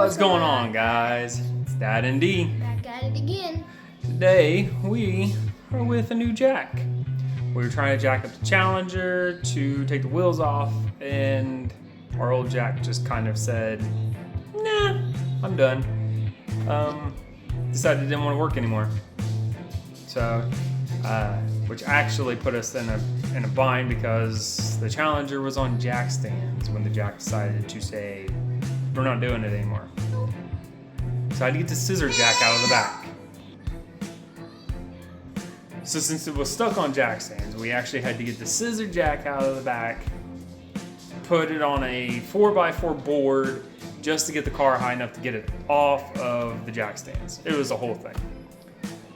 What's going on, guys? It's Dad and D. Back at it again. Today we are with a new jack. We were trying to jack up the Challenger to take the wheels off, and our old jack just kind of said, "Nah, I'm done." Decided it didn't want to work anymore. So, which actually put us in a bind because the Challenger was on jack stands when the jack decided to say, "We're not doing it anymore." So I had to get the scissor jack out of the back. So since it was stuck on jack stands, we actually had to get the scissor jack out of the back, put it on a 4x4 board just to get the car high enough to get it off of the jack stands. It was a whole thing.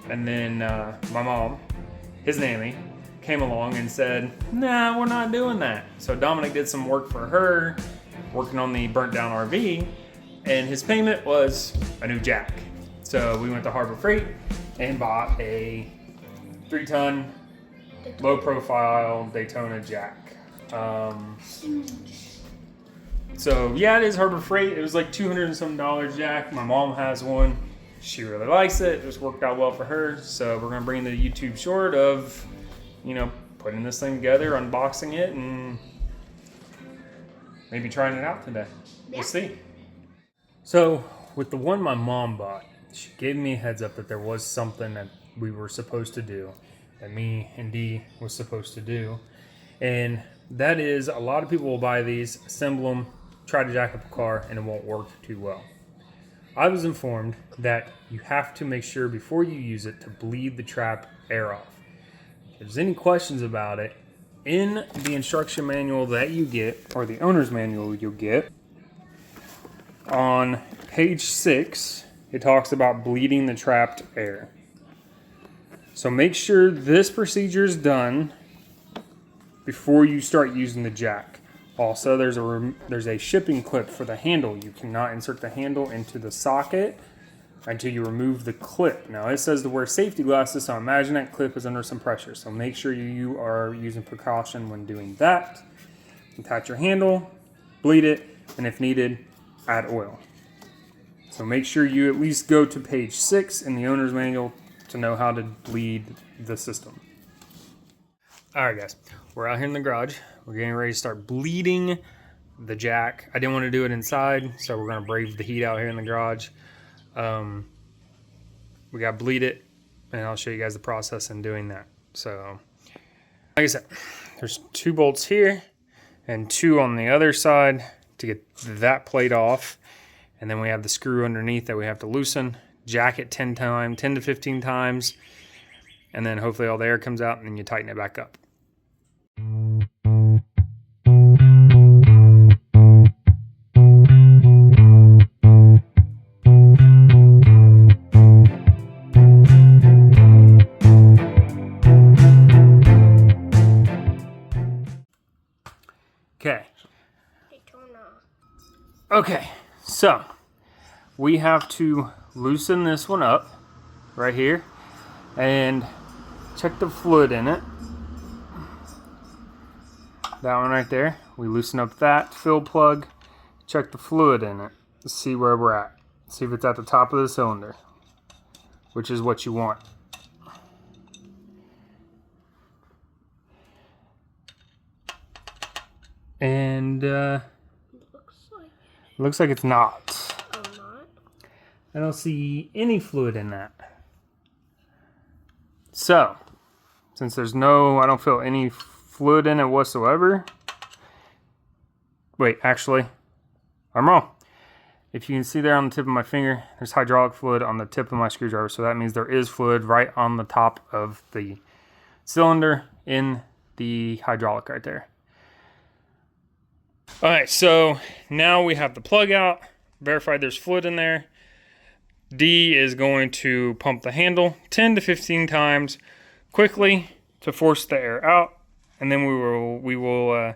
And then my mom, his Nammy, came along and said, "Nah, we're not doing that." So Dominic did some work for her, working on the burnt down RV, and his payment was a new jack. So we went to Harbor Freight and bought a 3-ton, low-profile Daytona jack. So yeah, it is Harbor Freight. It was like $200 and some jack. My mom has one. She really likes it. It just worked out well for her. So we're gonna bring the YouTube short of, putting this thing together, unboxing it, and maybe trying it out today. We'll see. So with the one my mom bought, she gave me a heads up that there was something that we were supposed to do, that me and Dee was supposed to do. And that is, a lot of people will buy these, assemble them, try to jack up a car, and it won't work too well. I was informed that you have to make sure before you use it to bleed the trap air off. If there's any questions about it, in the instruction manual that you get, or the owner's manual you'll get, on page 6, it talks about bleeding the trapped air. So make sure this procedure is done before you start using the jack. Also, there's a shipping clip for the handle. You cannot insert the handle into the socket until you remove the clip. Now it says to wear safety glasses, so imagine that clip is under some pressure. So make sure you are using precaution when doing that. Attach your handle, bleed it, and if needed, add oil. So make sure you at least go to page 6 in the owner's manual to know how to bleed the system. Alright guys, we're out here in the garage. We're getting ready to start bleeding the jack. I didn't want to do it inside, so we're going to brave the heat out here in the garage. We got to bleed it, and I'll show you guys the process in doing that. So, like I said, there's 2 bolts here and 2 on the other side to get that plate off. And then we have the screw underneath that we have to loosen, jack it 10 to 15 times, and then hopefully all the air comes out, and then you tighten it back up. Okay, so we have to loosen this one up right here and check the fluid in it. That one right there. We loosen up that fill plug, check the fluid in it, see where we're at. See if it's at the top of the cylinder, which is what you want. And looks like it's not. Oh, not? I don't see any fluid in that. So, since I don't feel any fluid in it whatsoever. Wait, actually, I'm wrong. If you can see there on the tip of my finger, there's hydraulic fluid on the tip of my screwdriver. So that means there is fluid right on the top of the cylinder in the hydraulic right there. All right, so now we have the plug out, verified there's fluid in there. D is going to pump the handle 10 to 15 times quickly to force the air out, and then we will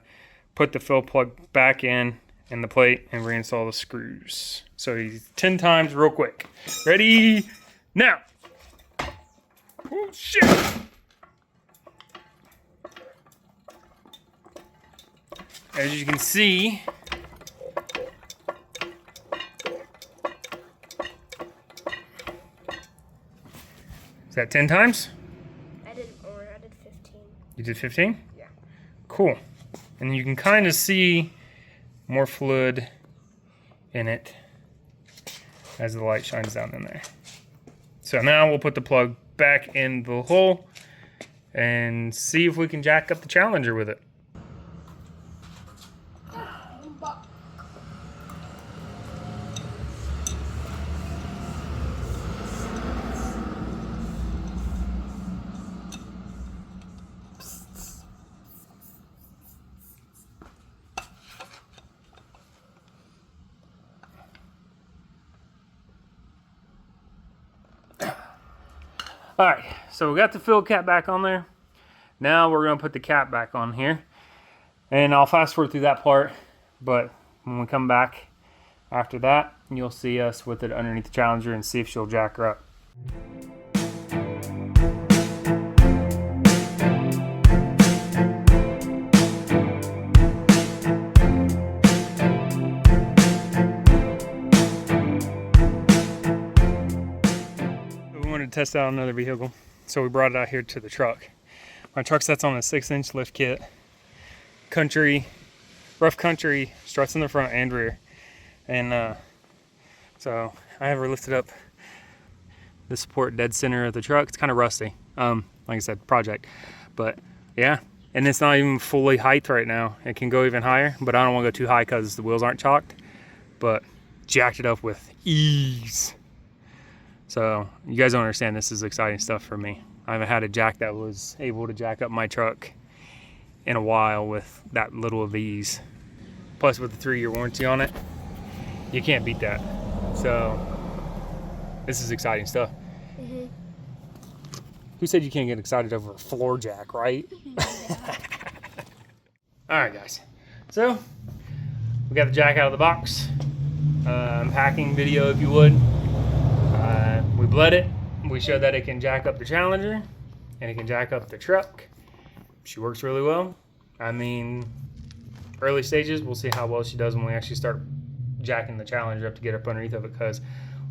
put the fill plug back in the plate and reinstall the screws. So 10 times real quick. Ready? Now. Oh, shit. As you can see, Is that 10 times? I did more. I did 15. You did 15? Yeah. Cool. And you can kind of see more fluid in it as the light shines down in there. So now we'll put the plug back in the hole and see if we can jack up the Challenger with it. All right, so we got the fill cap back on there. Now we're gonna put the cap back on here. And I'll fast forward through that part, but when we come back after that, you'll see us with it underneath the Challenger and see if she'll jack her up. Test out another vehicle, so we brought it out here to the truck. My truck sets on a 6-inch lift kit, rough country struts in the front and rear, and so I have her lifted up the support dead center of the truck. It's kind of rusty, like I said, project, but yeah, and it's not even fully height right now. It can go even higher, but I don't want to go too high because the wheels aren't chalked, but jacked it up with ease. So you guys don't understand, this is exciting stuff for me. I haven't had a jack that was able to jack up my truck in a while with that little of ease. Plus with the 3-year warranty on it, you can't beat that. So this is exciting stuff. Mm-hmm. Who said you can't get excited over a floor jack, right? All right, guys. So we got the jack out of the box. Unpacking video, if you would. We bled it. We showed that it can jack up the Challenger and it can jack up the truck. She works really well. I mean, early stages, we'll see how well she does when we actually start jacking the Challenger up to get up underneath of it, because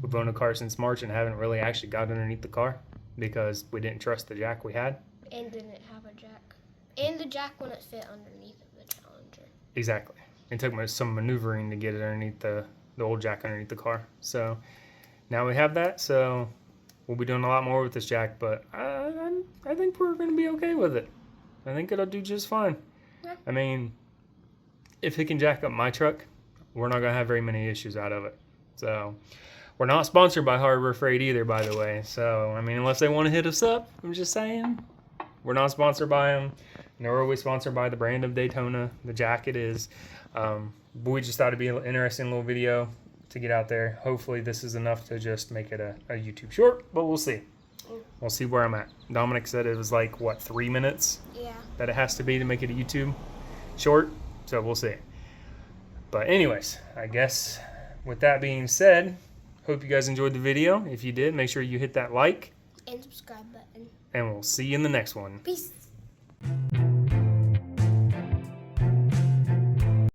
we've owned a car since March and haven't really actually got underneath the car because we didn't trust the jack we had. And didn't have a jack. And the jack wouldn't fit underneath of the Challenger. Exactly. It took some maneuvering to get it underneath the old jack underneath the car. So now we have that, so we'll be doing a lot more with this jack, but I think we're going to be okay with it. I think it'll do just fine. Yeah. I mean, if it can jack up my truck, we're not going to have very many issues out of it. So we're not sponsored by Harbor Freight either, by the way. So, I mean, unless they want to hit us up, I'm just saying. We're not sponsored by them. Nor are we sponsored by the brand of Daytona, the jack it is. But we just thought it'd be an interesting little video to get out there. Hopefully this is enough to just make it a YouTube short, but we'll see. We'll see where I'm at. Dominic said it was like, what, 3 minutes? Yeah. That it has to be to make it a YouTube short, so we'll see. But anyways, I guess with that being said, hope you guys enjoyed the video. If you did, make sure you hit that like and subscribe button. And we'll see you in the next one. Peace.